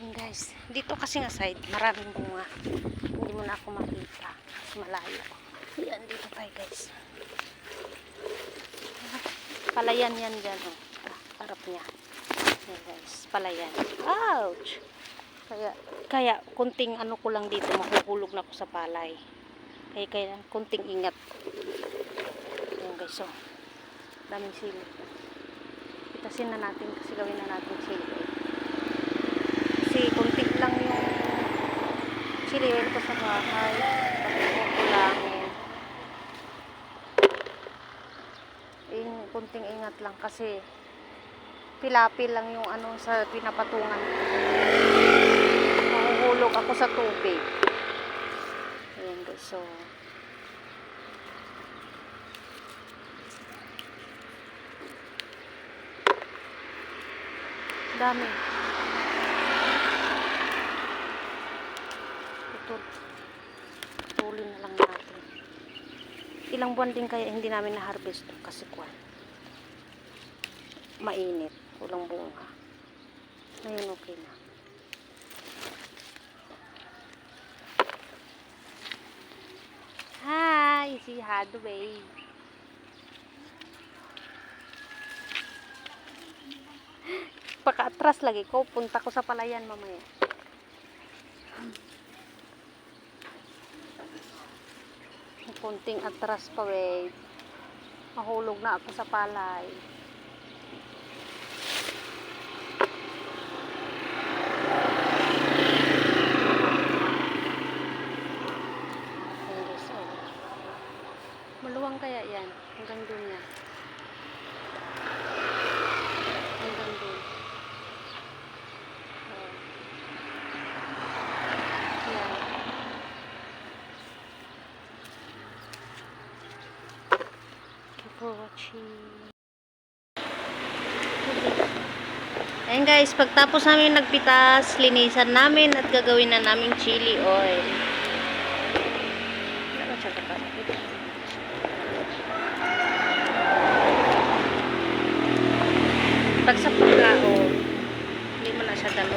Ayan guys, dito kasi nga side, maraming bunga. Hindi mo na ako makita kasi malayo. Ayan, dito tayo guys. Palayan yan dyan, oh. Harap niya. Ayan guys, palayan. Ouch! Kaya kunting ano ko lang dito, mahuhulog na ako sa palay. Kaya kunting ingat. Ayan guys, so daming sili. Itasin na natin kasi gawin na natin sili. Kasi kunting lang yung sili oil ko sa bahay. Pagkukulangin. Kunting ingat lang kasi pilapil lang yung ano sa pinapatungan. Mahuhulog ako sa tubig. Ayan guys, so dami. Putulin na lang natin. Ilang buwan din kaya hindi namin na-harvest kasi mainit. Walang bunga. Ngayon okay na. Hi! Si Hadway. Paka-atras lagi ko. Punta ko sa palayan mamaya. Kunting atras pa wait. Mahulog na ako sa palay. Maluwang kaya yan. Hanggang dun yan. Hanggang dun. Yan. Thank you for watching. Ayan guys, pagtapos namin nagpitas, linisan namin at gagawin na namin chili oil. Pag sa pagkaon, hindi mo na siya dalo.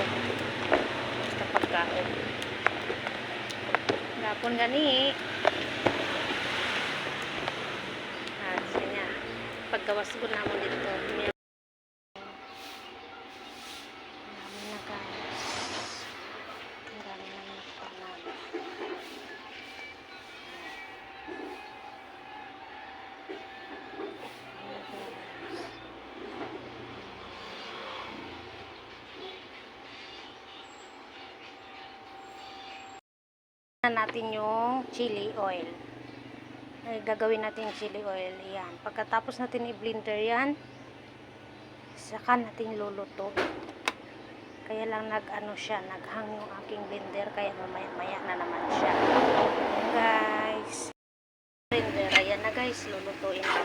Sa pagkaon. Gapon gani. At kanya, paggawas ko naman dito. Marami na guys. Marami na nagpanan. Natin yung chili oil. Gagawin natin yung chili oil. Yan. Pagkatapos natin i-blender yan, saka natin luluto. Kaya lang nag-ano siya, naghang yung aking blender, kaya mamaya na naman siya. Guys. Blender, ayan na guys, lulutuin na